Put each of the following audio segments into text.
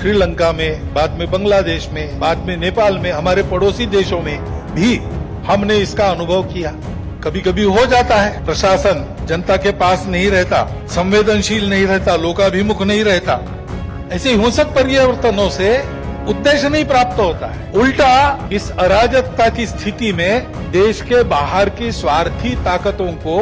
श्रीलंका में, बाद में बांग्लादेश में, बाद में नेपाल में, हमारे पड़ोसी देशों में भी हमने इसका अनुभव किया। कभी कभी हो जाता है, प्रशासन जनता के पास नहीं रहता, संवेदनशील नहीं रहता, लोकाभिमुख नहीं रहता। ऐसे हिंसक परिवर्तनों से उद्देश्य नहीं प्राप्त होता है, उल्टा इस अराजकता की स्थिति में देश के बाहर की स्वार्थी ताकतों को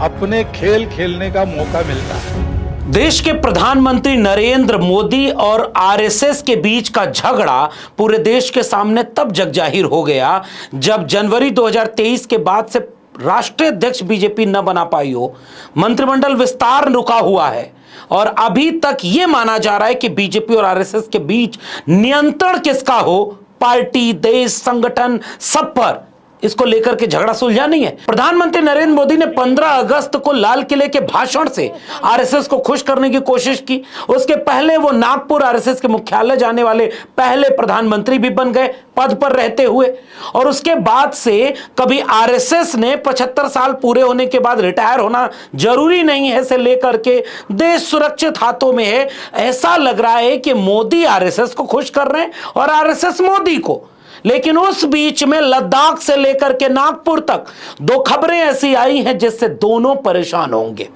अपने खेल खेलने का मौका मिलता है। देश के प्रधानमंत्री नरेंद्र मोदी और आरएसएस के बीच का झगड़ा पूरे देश के सामने तब जग जाहिर हो गया जब जनवरी 2023 के बाद से राष्ट्रीय अध्यक्ष बीजेपी न बना पाई हो, मंत्रिमंडल विस्तार रुका हुआ है और अभी तक यह माना जा रहा है कि बीजेपी और आरएसएस के बीच नियंत्रण किसका हो, पार्टी, देश, संगठन, सब पर इसको लेकर के झगड़ा सुलझा नहीं है। प्रधानमंत्री नरेंद्र मोदी ने 15 अगस्त को लाल किले के भाषण से आरएसएस को खुश करने की कोशिश की। उसके पहले वो नागपुर आरएसएस के मुख्यालय जाने वाले पहले प्रधानमंत्री भी बन गए पद पर रहते हुए। और उसके बाद से कभी आरएसएस ने 75 साल पूरे होने के बाद रिटायर होना जरूरी नहीं है से लेकर के देश सुरक्षित हाथों में है, ऐसा लग रहा है कि मोदी आरएसएस को खुश कर रहे हैं और आरएसएस मोदी को। लेकिन उस बीच में लद्दाख से लेकर के नागपुर तक दो खबरें ऐसी आई हैं जिससे दोनों परेशान होंगे।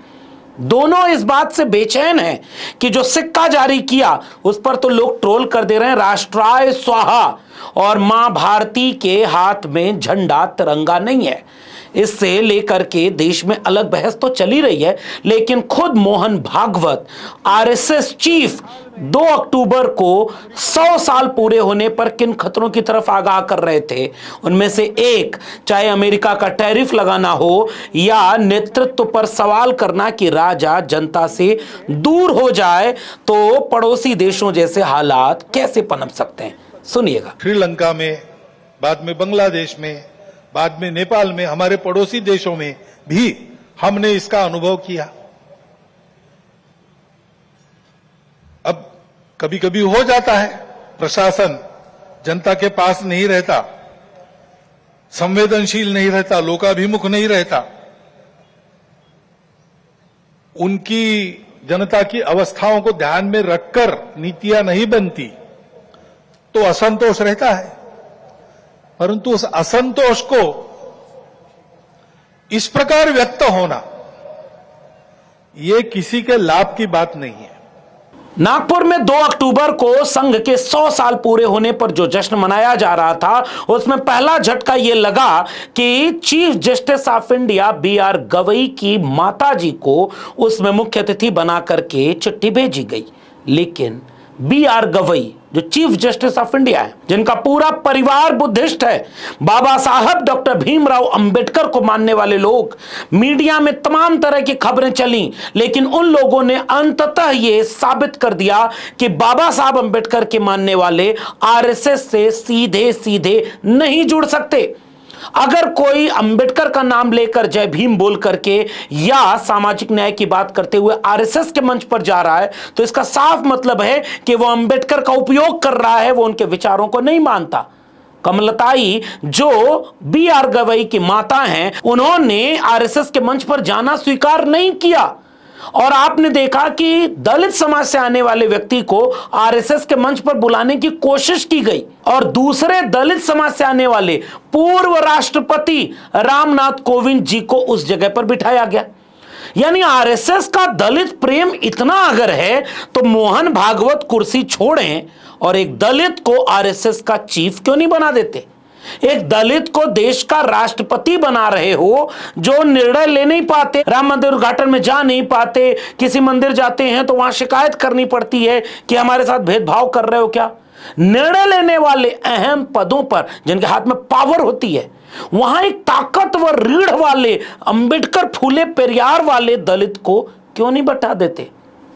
दोनों इस बात से बेचैन हैं कि जो सिक्का जारी किया उस पर तो लोग ट्रोल कर दे रहे हैं, राष्ट्राय स्वाहा, और मां भारती के हाथ में झंडा तिरंगा नहीं है। इससे लेकर के देश में अलग बहस तो चली रही है, लेकिन खुद मोहन भागवत आरएसएस चीफ 2 अक्टूबर को 100 साल पूरे होने पर किन खतरों की तरफ आगाह कर रहे थे, उनमें से एक चाहे अमेरिका का टैरिफ लगाना हो या नेतृत्व पर सवाल करना कि राजा जनता से दूर हो जाए तो पड़ोसी देशों जैसे हालात कैसे पनप सकते हैं। सुनिएगा। श्रीलंका में, बाद में बांग्लादेश में, बाद में नेपाल में, हमारे पड़ोसी देशों में भी हमने इसका अनुभव किया। अब कभी कभी हो जाता है, प्रशासन जनता के पास नहीं रहता, संवेदनशील नहीं रहता, लोकाभिमुख नहीं रहता, उनकी जनता की अवस्थाओं को ध्यान में रखकर नीतियां नहीं बनती तो असंतोष रहता है। परंतु उस असंतोष को इस प्रकार व्यक्त होना, यह किसी के लाभ की बात नहीं है। नागपुर में 2 अक्टूबर को संघ के 100 साल पूरे होने पर जो जश्न मनाया जा रहा था उसमें पहला झटका यह लगा कि chief justice of India BR Gavai की माताजी को उसमें मुख्य अतिथि बना करके चिट्ठी भेजी गई। लेकिन BR गवई जो चीफ जस्टिस ऑफ इंडिया है, जिनका पूरा परिवार बुद्धिस्ट है, बाबा साहब डॉक्टर भीमराव अंबेडकर को मानने वाले लोग, मीडिया में तमाम तरह की खबरें चली, लेकिन उन लोगों ने अंततः यह साबित कर दिया कि बाबा साहब अंबेडकर के मानने वाले आरएसएस से सीधे सीधे नहीं जुड़ सकते। अगर कोई अंबेडकर का नाम लेकर जय भीम बोल करके या सामाजिक न्याय की बात करते हुए आरएसएस के मंच पर जा रहा है तो इसका साफ मतलब है कि वो अंबेडकर का उपयोग कर रहा है, वो उनके विचारों को नहीं मानता। कमलताई जो BR गवई की माता हैं, उन्होंने आरएसएस के मंच पर जाना स्वीकार नहीं किया और आपने देखा कि दलित समाज से आने वाले व्यक्ति को आरएसएस के मंच पर बुलाने की कोशिश की गई और दूसरे दलित समाज से आने वाले पूर्व राष्ट्रपति रामनाथ कोविंद जी को उस जगह पर बिठाया गया। यानी आरएसएस का दलित प्रेम इतना अगर है तो मोहन भागवत कुर्सी छोड़ें और एक दलित को आरएसएस का चीफ क्यों नहीं बना देते? एक दलित को देश का राष्ट्रपति बना रहे हो जो निर्णय ले नहीं पाते, राम मंदिर उद्घाटन में जा नहीं पाते, किसी मंदिर जाते हैं तो वहां शिकायत करनी पड़ती है कि हमारे साथ भेदभाव कर रहे हो क्या। निर्णय लेने वाले अहम पदों पर जिनके हाथ में पावर होती है, वहां एक ताकतवर रीढ़ वाले अंबेडकर फूले पेरियार वाले दलित को क्यों नहीं बैठा देते?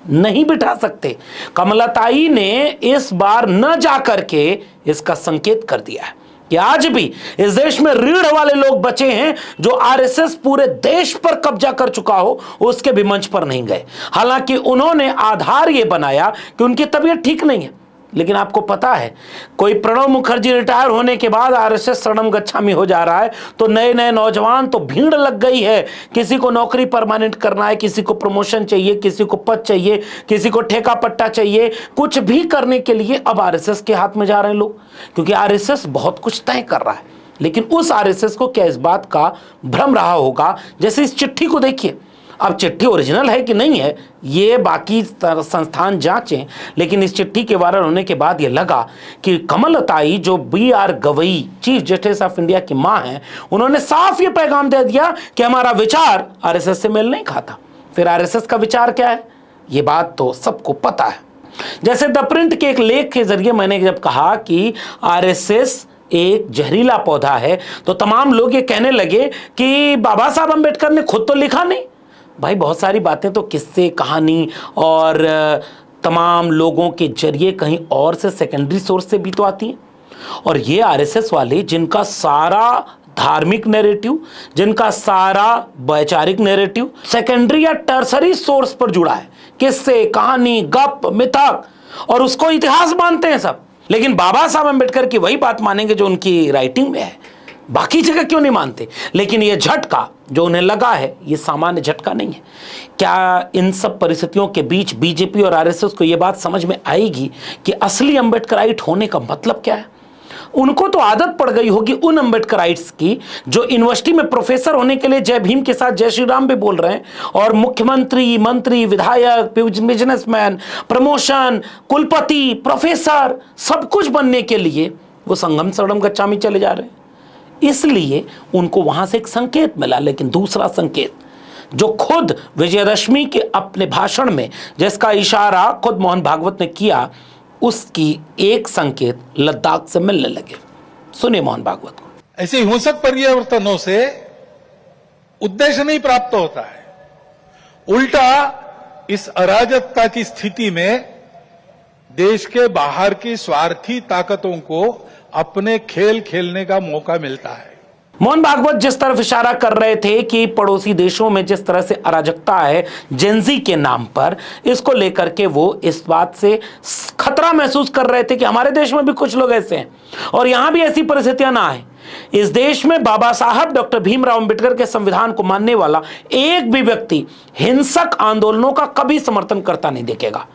नहीं बिठा सकते। कमलताई ने इस बार न जाकर के इसका संकेत कर दिया है कि आज भी इस देश में रीढ़ वाले लोग बचे हैं जो आरएसएस पूरे देश पर कब्जा कर चुका हो, उसके भी मंच पर नहीं गए। हालांकि उन्होंने आधार यह बनाया कि उनकी तबीयत ठीक नहीं है, लेकिन आपको पता है, कोई प्रणब मुखर्जी रिटायर होने के बाद आरएसएस शरणम गच्छामी हो जा रहा है, तो नए नए नौजवान तो भीड़ लग गई है। किसी को नौकरी परमानेंट करना है, किसी को प्रमोशन चाहिए, किसी को पद चाहिए, किसी को ठेका पट्टा चाहिए। कुछ भी करने के लिए अब आरएसएस के हाथ में जा रहे हैं लोग, क्योंकि आरएसएस बहुत कुछ तय कर रहा है। लेकिन उस आरएसएस को क्या इस बात का भ्रम रहा होगा, जैसे इस चिट्ठी को देखिए। अब चिट्ठी ओरिजिनल है कि नहीं है ये बाकी संस्थान जांचें, लेकिन इस चिट्ठी के वायरल होने के बाद ये लगा कि कमलताई जो BR Gavai chief justice of India की मां हैं, उन्होंने साफ ये पैगाम दे दिया कि हमारा विचार आरएसएस से मेल नहीं खाता। फिर आरएसएस का विचार क्या है, ये बात तो सबको पता है। जैसे द प्रिंट के एक लेख के जरिए मैंने जब कहा कि आरएसएस एक जहरीला पौधा है, तो तमाम लोग ये कहने लगे कि बाबा साहब अम्बेडकर ने खुद तो लिखा नहीं। भाई बहुत सारी बातें तो किस्से, कहानी और तमाम लोगों के जरिए कहीं और से, सेकेंडरी सोर्स से भी तो आती हैं। और ये आरएसएस वाले जिनका सारा धार्मिक नैरेटिव, जिनका सारा वैचारिक नैरेटिव सेकेंडरी या टर्सरी सोर्स पर जुड़ा है, किस्से, कहानी, गप, मिथक, और उसको इतिहास मानते हैं सब। लेकिन बाबा साहब अम्बेडकर की वही बात मानेंगे जो उनकी राइटिंग में है, बाकी जगह क्यों नहीं मानते। लेकिन ये झटका जो उन्हें लगा है, ये सामान्य झटका नहीं है। क्या इन सब परिस्थितियों के बीच बीजेपी और आरएसएस को ये बात समझ में आएगी कि असली अम्बेडकराइट होने का मतलब क्या है? उनको तो आदत पड़ गई होगी उन अम्बेडकराइट्स की जो यूनिवर्सिटी में प्रोफेसर होने के लिए जय भीम के साथ जय श्री राम भी बोल रहे हैं, और मुख्यमंत्री, मंत्री, विधायक, बिजनेसमैन, प्रमोशन, कुलपति, प्रोफेसर, सब कुछ बनने के लिए वो संगम शरणम गच्छामी चले जा रहे हैं। इसलिए उनको वहां से एक संकेत मिला। लेकिन दूसरा संकेत जो खुद विजयदशमी के अपने भाषण में, जिसका इशारा खुद मोहन भागवत ने किया, उसकी एक संकेत लद्दाख से मिलने लगे। सुनिए मोहन भागवत को। ऐसे हिंसक परिवर्तनों से उद्देश्य नहीं प्राप्त होता है, उल्टा इस अराजकता की स्थिति में देश के बाहर की स्वार्थी ताकतों को अपने खेल खेलने का मौका मिलता है। मोहन भागवत जिस तरफ इशारा कर रहे थे कि पड़ोसी देशों में जिस तरह से अराजकता है जेंजी के नाम पर, इसको लेकर के वो इस बात से खतरा महसूस कर रहे थे कि हमारे देश में भी कुछ लोग ऐसे हैं और यहां भी ऐसी परिस्थितियां ना आए। इस देश में बाबा साहब डॉक्टर भीमराव अंबेडकर के संविधान को मानने वाला एक भी व्यक्ति हिंसक आंदोलनों का कभी समर्थन करता नहीं दिखेगा,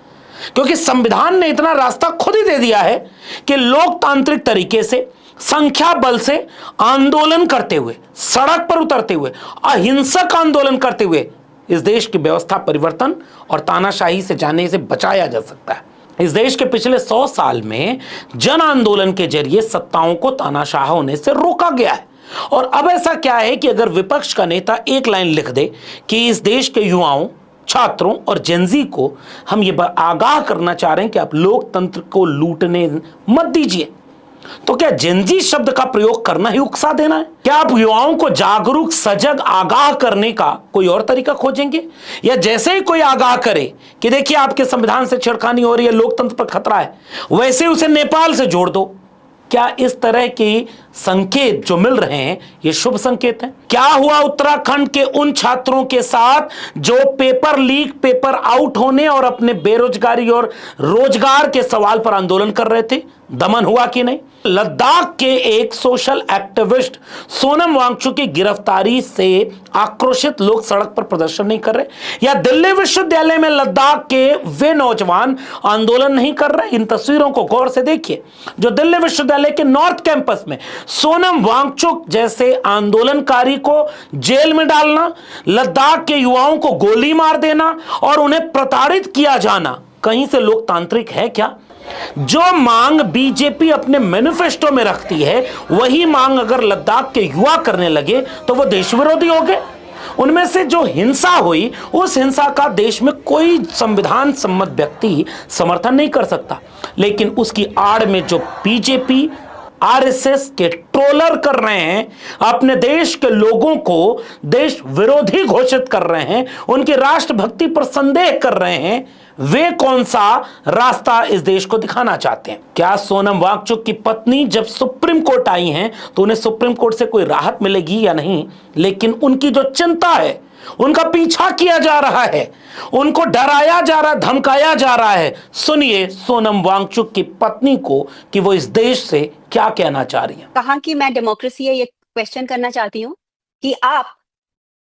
क्योंकि संविधान ने इतना रास्ता खुद ही दे दिया है कि लोकतांत्रिक तरीके से, संख्या बल से आंदोलन करते हुए, सड़क पर उतरते हुए, अहिंसक आंदोलन करते हुए इस देश की व्यवस्था परिवर्तन और तानाशाही से जाने से बचाया जा सकता है। इस देश के पिछले 100 साल में जन आंदोलन के जरिए सत्ताओं को तानाशाह होने से रोका गया है। और अब ऐसा क्या है कि अगर विपक्ष का नेता एक लाइन लिख दे कि इस देश के युवाओं, छात्रों और जेंजी को हम ये आगाह करना चाह रहे हैं कि आप लोकतंत्र को लूटने मत दीजिए, तो क्या जेंजी शब्द का प्रयोग करना ही उकसा देना है? क्या आप युवाओं को जागरूक, सजग, आगाह करने का कोई और तरीका खोजेंगे? या जैसे ही कोई आगाह करे कि देखिए आपके संविधान से छेड़खानी हो रही है, लोकतंत्र पर खतरा है, वैसे उसे नेपाल से जोड़ दो? क्या इस तरह के संकेत जो मिल रहे हैं ये शुभ संकेत हैं? क्या हुआ उत्तराखंड के उन छात्रों के साथ जो पेपर लीक, पेपर आउट होने और अपने बेरोजगारी और रोजगार के सवाल पर आंदोलन कर रहे थे? दमन हुआ कि नहीं? लद्दाख के एक सोशल एक्टिविस्ट सोनम वांगचुक की गिरफ्तारी से आक्रोशित लोग सड़क पर प्रदर्शन नहीं कर रहे? या दिल्ली विश्वविद्यालय में लद्दाख के वे नौजवान आंदोलन नहीं कर रहे? इन तस्वीरों को गौर से देखिए, जो दिल्ली विश्वविद्यालय के नॉर्थ कैंपस में सोनम वांगचुक जैसे आंदोलनकारी को जेल में डालना, लद्दाख के युवाओं को गोली मार देना और उन्हें प्रताड़ित किया जाना कहीं से लोकतांत्रिक है क्या? जो मांग बीजेपी अपने मैनिफेस्टो में रखती है, वही मांग अगर लद्दाख के युवा करने लगे तो वो देश विरोधी हो गए। उनमें से जो हिंसा हुई, उस हिंसा का देश में कोई संविधान सम्मत व्यक्ति समर्थन नहीं कर सकता। लेकिन उसकी आड़ में जो बीजेपी, आरएसएस के ट्रोलर कर रहे हैं, अपने देश के लोगों को देश विरोधी घोषित कर रहे हैं, उनकी राष्ट्रभक्ति पर संदेह कर रहे हैं, वे कौन सा रास्ता इस देश को दिखाना चाहते हैं? क्या सोनम वांगचुक की पत्नी जब सुप्रीम कोर्ट आई हैं तो उन्हें सुप्रीम कोर्ट से कोई राहत मिलेगी या नहीं? लेकिन उनकी जो चिंता है उनका पीछा किया जा रहा है, उनको डराया जा रहा, धमकाया जा रहा है। सुनिए सोनम वांगचुक की पत्नी को कि वो इस देश से क्या कहना चाह रही है। कहा कि मैं डेमोक्रेसी है, ये क्वेश्चन करना चाहती हूँ कि आप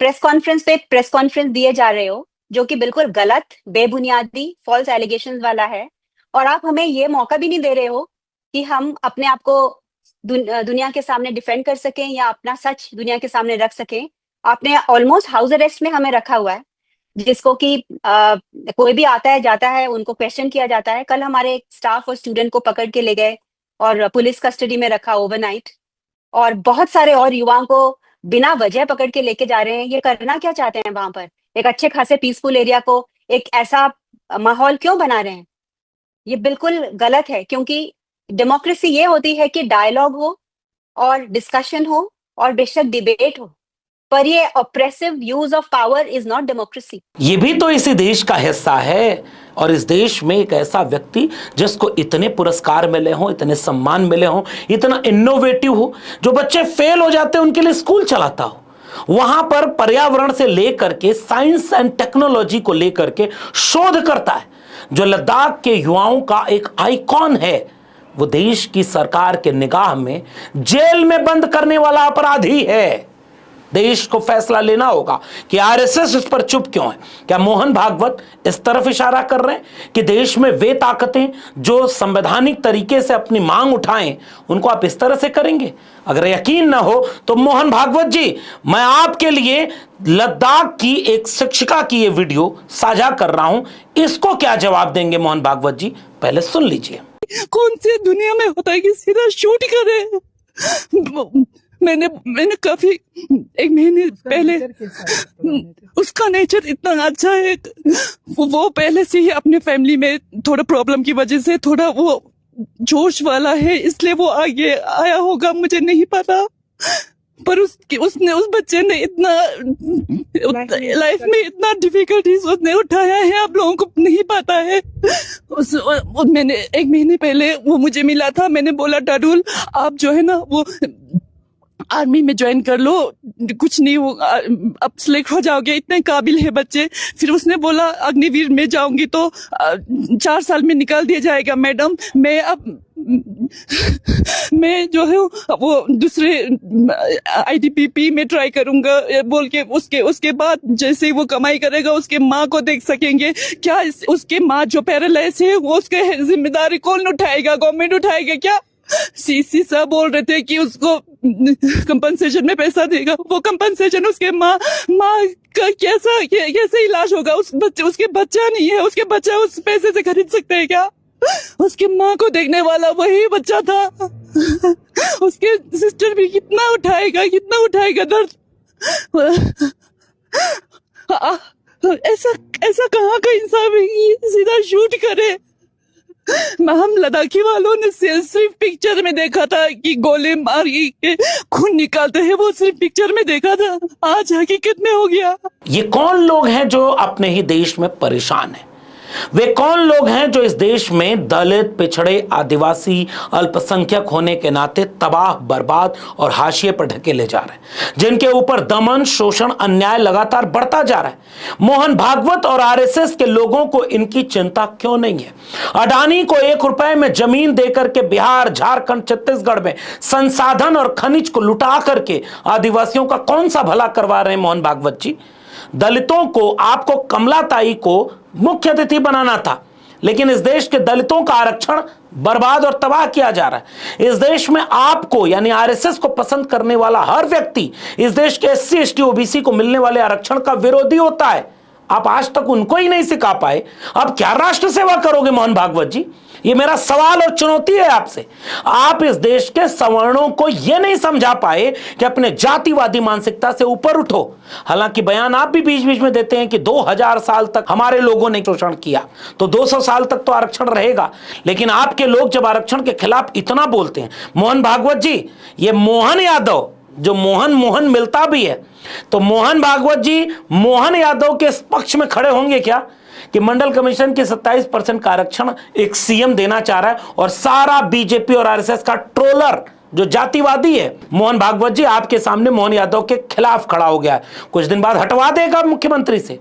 प्रेस कॉन्फ्रेंस पे प्रेस कॉन्फ्रेंस दिए जा रहे हो जो कि बिल्कुल गलत, बेबुनियादी, फॉल्स एलिगेशंस वाला है, और आप हमें ये मौका भी नहीं दे रहे हो कि हम अपने आप को दुनिया के सामने डिफेंड कर सकें या अपना सच दुनिया के सामने रख सकें। आपने ऑलमोस्ट हाउस अरेस्ट में हमें रखा हुआ है, जिसको कि कोई भी आता है जाता है, उनको क्वेश्चन किया जाता है। कल हमारे स्टाफ और स्टूडेंट को पकड़ के ले गए और पुलिस कस्टडी में रखा ओवरनाइट, और बहुत सारे और युवाओं को बिना वजह पकड़ के लेके जा रहे हैं। ये करना क्या चाहते हैं वहां पर? एक अच्छे खासे पीसफुल एरिया को एक ऐसा माहौल क्यों बना रहे हैं? ये बिल्कुल गलत है, क्योंकि डेमोक्रेसी ये होती है कि डायलॉग हो और डिस्कशन हो और बेशक डिबेट हो, पर ये oppressive use of power is not democracy. ये भी तो इसी देश का हिस्सा है, और इस देश में एक ऐसा व्यक्ति जिसको इतने पुरस्कार मिले हों, इतने सम्मान मिले हों, इतना इनोवेटिव हो, जो बच्चे फेल हो जाते हैं उनके लिए स्कूल चलाता हो, वहां पर पर्यावरण से लेकर के साइंस एंड टेक्नोलॉजी को लेकर के शोध करता है, जो लद्दाख के युवाओं का एक आइकॉन है, वो देश की सरकार के निगाह में जेल में बंद करने वाला अपराधी है। देश को फैसला लेना होगा कि आरएसएस इस पर चुप क्यों है। क्या मोहन भागवत इस तरफ इशारा कर रहे हैं कि देश में वे ताकतें जो संवैधानिक तरीके से अपनी मांग उठाएं, उनको आप इस तरह से करेंगे? अगर यकीन ना हो तो मोहन भागवत जी, मैं आपके लिए लद्दाख की एक शिक्षिका की ये वीडियो साझा कर रहा हूं, इसको क्या जवाब देंगे मोहन भागवत जी, पहले सुन लीजिए। कौन सी दुनिया में होता है कि सीधा शूट करे? मैंने काफी एक महीने पहले, उसका नेचर इतना अच्छा है, वो पहले से ही अपने फैमिली में थोड़ा प्रॉब्लम की वजह से थोड़ा वो जोश वाला है, इसलिए वो आगे आया होगा, मुझे नहीं पता। पर उस बच्चे ने इतना लाइफ में इतना डिफिकल्टीज उसने उठाया है, आप लोगों को नहीं पता है। मैंने एक महीने पहले वो मुझे मिला था, मैंने बोला डाडूल आप जो है ना वो आर्मी में ज्वाइन कर लो, कुछ नहीं हो, अब सिलेक्ट हो जाओगे, इतने काबिल है बच्चे। फिर उसने बोला अग्निवीर में जाऊंगी तो 4 साल में निकाल दिया जाएगा मैडम, मैं जो है वो दूसरे IDPP में ट्राई करूंगा बोल के, उसके बाद जैसे वो कमाई करेगा उसके माँ को देख सकेंगे। क्या उसके माँ जो पैरालाइज है वो उसके जिम्मेदारी कौन उठाएगा? गवर्नमेंट उठाएगा क्या? CC साहब बोल रहे थे कि उसको कंपनसेशन में पैसा देगा, वो कंपनसेशन उसके माँ का कैसे इलाज होगा? उसके बच्चा नहीं है, उसके बच्चा उस पैसे से खरीद सकते हैं क्या? उसकी माँ को देखने वाला वही बच्चा था। उसके सिस्टर भी कितना उठाएगा दर्द। ऐसा कहाँ का इंसान है कि सीधा शूट करे? हम लद्दाखी वालों ने सिर्फ पिक्चर में देखा था कि गोले मार के खून निकालते हैं, वो सिर्फ पिक्चर में देखा था, आज हकीकत में हो गया। ये कौन लोग हैं जो अपने ही देश में परेशान हैं? वे कौन लोग हैं जो इस देश में दलित, पिछड़े, आदिवासी, अल्पसंख्यक होने के नाते तबाह, बर्बाद और हाशिए पर ढकेले जा रहे हैं, जिनके ऊपर दमन, शोषण, अन्याय लगातार बढ़ता जा रहा है? मोहन भागवत और आरएसएस के लोगों को इनकी चिंता क्यों नहीं है? अडानी को 1 रुपए में जमीन देकर के बिहार, झारखंड, छत्तीसगढ़ में संसाधन और खनिज को लुटा करके आदिवासियों का कौन सा भला करवा रहे हैं मोहन भागवत जी? दलितों को, आपको कमलाताई को मुख्य अतिथि बनाना था, लेकिन इस देश के दलितों का आरक्षण बर्बाद और तबाह किया जा रहा है। इस देश में आपको यानी आरएसएस को पसंद करने वाला हर व्यक्ति इस देश के SC, ST, OBC को मिलने वाले आरक्षण का विरोधी होता है। आप आज तक उनको ही नहीं सिखा पाए, अब क्या राष्ट्र सेवा करोगे मोहन भागवत जी? ये मेरा सवाल और चुनौती है आपसे। आप इस देश के सवर्णों को यह नहीं समझा पाए कि अपने जातिवादी मानसिकता से ऊपर उठो। हालांकि बयान आप भी बीच बीच में देते हैं कि 2000 साल तक हमारे लोगों ने शोषण किया, तो 200 साल तक तो आरक्षण रहेगा। लेकिन आपके लोग जब आरक्षण के खिलाफ इतना बोलते हैं, मोहन भागवत जी, ये मोहन यादव जो मोहन मिलता भी है, तो मोहन भागवत जी मोहन यादव के पक्ष में खड़े होंगे क्या कि मंडल कमीशन के 27% का आरक्षण एक CM देना चाह रहा है और सारा बीजेपी और आरएसएस का ट्रोलर जो जातिवादी है। मोहन भागवत जी आपके सामने मोहन यादव के खिलाफ खड़ा हो गया है, कुछ दिन बाद हटवा देगा मुख्यमंत्री से।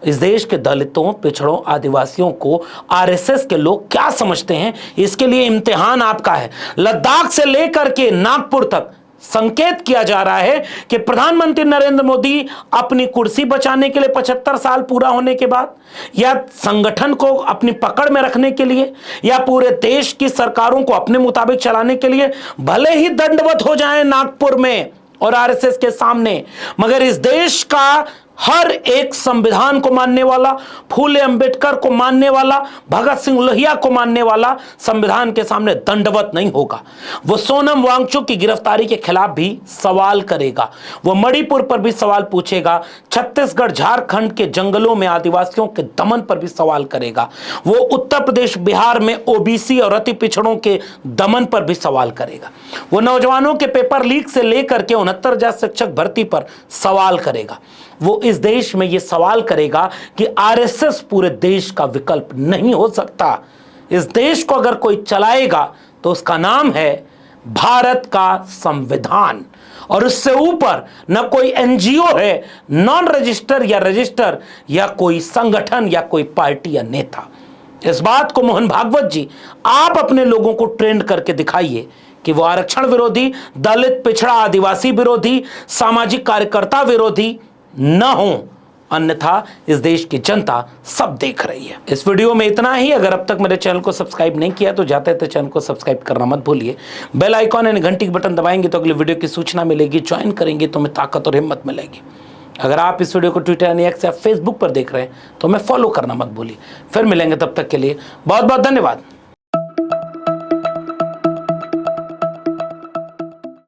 इस देश के दलितों, पिछड़ों, आदिवासियों को आरएसएस के लोग क्या समझते हैं, इसके लिए इम्तिहान आपका है। लद्दाख से लेकर के नागपुर तक संकेत किया जा रहा है कि प्रधानमंत्री नरेंद्र मोदी अपनी कुर्सी बचाने के लिए 75 साल पूरा होने के बाद, या संगठन को अपनी पकड़ में रखने के लिए, या पूरे देश की सरकारों को अपने मुताबिक चलाने के लिए भले ही दंडवत हो जाएं नागपुर में और आरएसएस के सामने, मगर इस देश का हर एक संविधान को मानने वाला, फूले अंबेडकर को मानने वाला, भगत सिंह लोहिया को मानने वाला संविधान के सामने दंडवत नहीं होगा। वो सोनम वांगचुक की गिरफ्तारी के खिलाफ भी सवाल करेगा, वो मणिपुर पर भी सवाल पूछेगा, छत्तीसगढ़ झारखंड के जंगलों में आदिवासियों के दमन पर भी सवाल करेगा, वो उत्तर प्रदेश बिहार में ओबीसी और अति पिछड़ों के दमन पर भी सवाल करेगा, वो नौजवानों के पेपर लीक से लेकर के 69,000 शिक्षक भर्ती पर सवाल करेगा। वो इस देश में यह सवाल करेगा कि आरएसएस पूरे देश का विकल्प नहीं हो सकता। इस देश को अगर कोई चलाएगा तो उसका नाम है भारत का संविधान, और उससे ऊपर न कोई एनजीओ है, नॉन रजिस्टर या रजिस्टर, या कोई संगठन या कोई पार्टी या नेता। इस बात को मोहन भागवत जी आप अपने लोगों को ट्रेंड करके दिखाइए कि वो आरक्षण विरोधी, दलित, पिछड़ा, आदिवासी विरोधी, सामाजिक कार्यकर्ता विरोधी न हो, अन्यथा इस देश की जनता सब देख रही है। इस वीडियो में इतना ही। अगर अब तक मेरे चैनल को सब्सक्राइब नहीं किया तो जाते थे चैनल को सब्सक्राइब करना मत भूलिए। बेल आइकॉन यानी घंटी का बटन दबाएंगे तो अगले वीडियो की सूचना मिलेगी, ज्वाइन करेंगे तो हमें ताकत और हिम्मत मिलेगी। अगर आप इस वीडियो को ट्विटर यानी एक्स या फेसबुक पर देख रहे हैं तो हमें फॉलो करना मत भूलिए। फिर मिलेंगे, तब तक के लिए बहुत बहुत धन्यवाद।